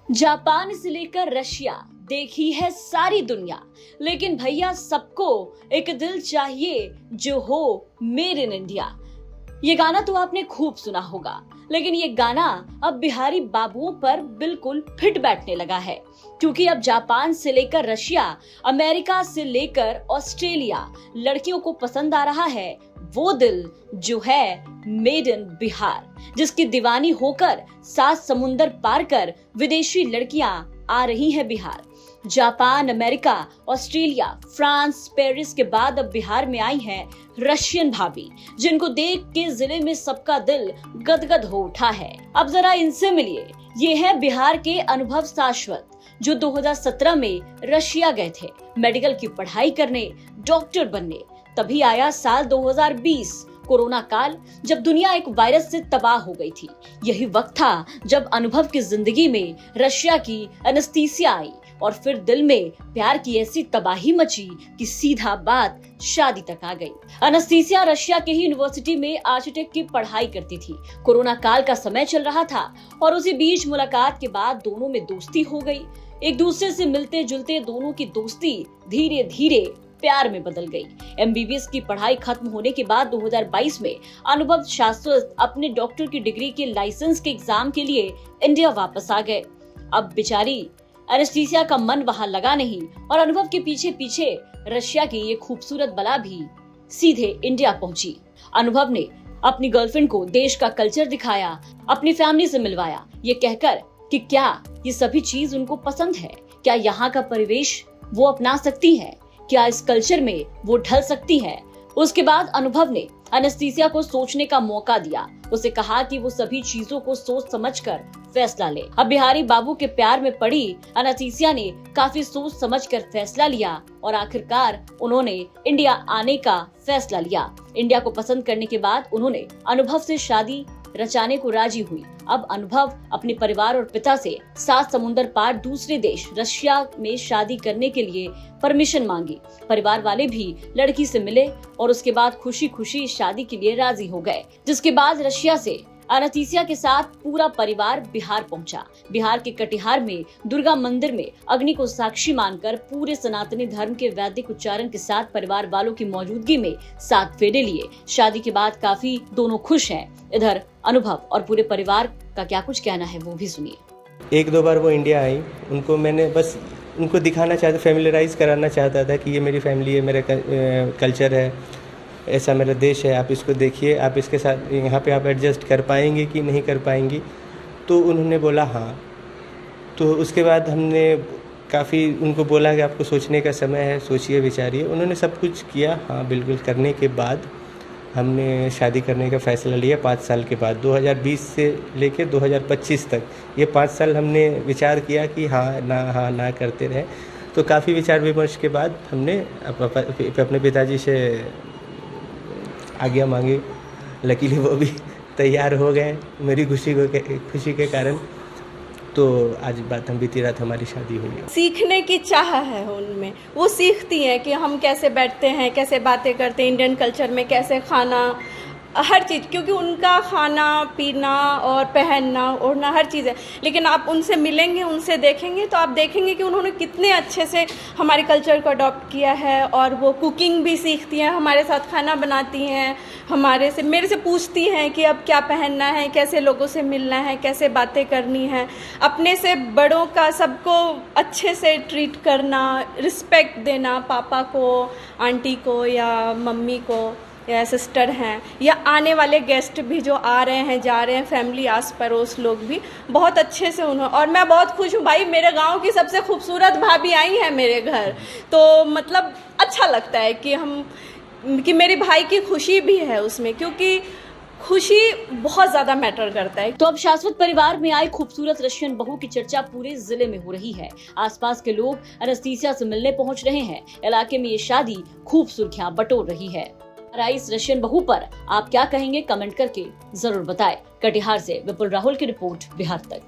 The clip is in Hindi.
जापान से लेकर रशिया देखी है सारी दुनिया, लेकिन भैया सबको एक दिल चाहिए जो हो मेड इन इंडिया। ये गाना तो आपने खूब सुना होगा, लेकिन ये गाना अब बिहारी बाबुओं पर बिल्कुल फिट बैठने लगा है, क्योंकि अब जापान से लेकर रशिया, अमेरिका से लेकर ऑस्ट्रेलिया लड़कियों को पसंद आ रहा है वो दिल जो है मेड इन बिहार, जिसकी दीवानी होकर 7 समुंदर पार कर विदेशी लड़कियां आ रही हैं Bihar. Japan, America, Australia, France, Paris के बाद अब बिहार में आई हैं रशियन भाभी, जिनको देख के जिले में सबका दिल गदगद हो उठा है। अब जरा इनसे मिलिए। ये है बिहार के अनुभव शाश्वत, जो 2017 में रशिया गए थे मेडिकल की पढ़ाई करने, डॉक्टर बनने। तभी आया साल 2020, कोरोना काल, जब दुनिया एक वायरस से तबाह हो गई थी। यही वक्त था जब अनुभव की जिंदगी में रशिया की एनेस्थीसिया आई और फिर दिल में प्यार की ऐसी तबाही मची कि सीधा बात शादी तक आ गई। एनेस्थीसिया रशिया के ही यूनिवर्सिटी में आर्किटेक्ट की पढ़ाई करती थी। कोरोना काल का समय चल रहा था और उसी बीच मुलाकात के बाद दोनों में दोस्ती हो गई। एक दूसरे से मिलते जुलते दोनों की दोस्ती धीरे धीरे प्यार में बदल गई। MBBS की पढ़ाई खत्म होने के बाद 2022 में अनुभव शाश्वत अपने डॉक्टर की डिग्री के लाइसेंस के एग्जाम के लिए इंडिया वापस आ गए। अब बेचारी एनेस्थीसिया का मन वहां लगा नहीं और अनुभव के पीछे पीछे रशिया की ये खूबसूरत बला भी सीधे इंडिया पहुंची। अनुभव ने अपनी गर्लफ्रेंड को देश का कल्चर दिखाया, अपनी फैमिली से मिलवाया, ये कहकर कि क्या ये सभी चीज उनको पसंद है, क्या यहाँ का परिवेश वो अपना सकती है, क्या इस कल्चर में वो ढल सकती है। उसके बाद अनुभव ने एनेस्थीसिया को सोचने का मौका दिया। उसे कहा कि वो सभी चीजों को सोच समझकर फैसला ले। अब बिहारी बाबू के प्यार में पड़ी एनेस्थीसिया ने काफी सोच समझकर फैसला लिया और आखिरकार उन्होंने इंडिया आने का फैसला लिया। इंडिया को पसंद करने के बाद उन्होंने अनुभव से शादी रचाने को राजी हुई। अब अनुभव अपने परिवार और पिता से 7 समुंदर पार दूसरे देश रशिया में शादी करने के लिए परमिशन मांगी। परिवार वाले भी लड़की से मिले और उसके बाद खुशी खुशी शादी के लिए राजी हो गए, जिसके बाद रशिया से एनेस्थीसिया के साथ पूरा परिवार बिहार पहुंचा। बिहार के कटिहार में दुर्गा मंदिर में अग्नि को साक्षी मानकर पूरे सनातनी धर्म के वैदिक उच्चारण के साथ परिवार वालों की मौजूदगी में 7 फेरे लिए। शादी के बाद काफी दोनों खुश हैं। इधर अनुभव और पूरे परिवार का क्या कुछ कहना है वो भी सुनिए। 1-2 बार वो इंडिया आई, उनको मैंने बस उनको दिखाना चाहता, फैमिलियराइज कराना चाहता था कि ये मेरी फैमिली है, मेरा कल्चर है, ऐसा मेरा देश है, आप इसको देखिए, आप इसके साथ यहाँ पे आप एडजस्ट कर पाएंगे कि नहीं कर पाएंगी। तो उन्होंने बोला हाँ। तो उसके बाद हमने काफ़ी उनको बोला कि आपको सोचने का समय है, सोचिए विचारिए। उन्होंने सब कुछ किया, हाँ बिल्कुल। करने के बाद हमने शादी करने का फ़ैसला लिया 5 साल के बाद। 2020 से लेकर 2025 तक ये 5 साल हमने विचार किया कि हाँ ना करते रहे। तो काफ़ी विचार विमर्श के बाद हमने अपने पिताजी से आज्ञा मांगी। लकीली वो भी तैयार हो गए मेरी खुशी के कारण। तो आज बात हम बीती रात हमारी शादी हुई है। सीखने की चाह है उनमें, वो सीखती हैं कि हम कैसे बैठते हैं, कैसे बातें करते हैं, इंडियन कल्चर में कैसे खाना, हर चीज़, क्योंकि उनका खाना पीना और पहनना ओढ़ना हर चीज़ है। लेकिन आप उनसे मिलेंगे, उनसे देखेंगे तो आप देखेंगे कि उन्होंने कितने अच्छे से हमारे कल्चर को अडॉप्ट किया है। और वो कुकिंग भी सीखती हैं, हमारे साथ खाना बनाती हैं, मेरे से पूछती हैं कि अब क्या पहनना है, कैसे लोगों से मिलना है, कैसे बातें करनी है, अपने से बड़ों का सबको अच्छे से ट्रीट करना, रिस्पेक्ट देना, पापा को, आंटी को या मम्मी को या सिस्टर हैं, या आने वाले गेस्ट भी जो आ रहे हैं जा रहे हैं, फैमिली आस पड़ोस लोग भी बहुत अच्छे से उन्होंने। और मैं बहुत खुश हूँ भाई, मेरे गांव की सबसे खूबसूरत भाभी आई है मेरे घर। तो मतलब अच्छा लगता है कि मेरे भाई की खुशी भी है उसमें, क्योंकि खुशी बहुत ज्यादा मैटर करता है। तो अब शाश्वत परिवार में आई खूबसूरत रशियन बहू की चर्चा पूरे जिले में हो रही है। आसपास के लोग एनेस्थीसिया से मिलने पहुंच रहे हैं। इलाके में ये शादी खूब सुर्खियां बटोर रही है। इस रशियन बहू पर आप क्या कहेंगे, कमेंट करके जरूर बताएं। कटिहार से विपुल राहुल की रिपोर्ट, बिहार तक।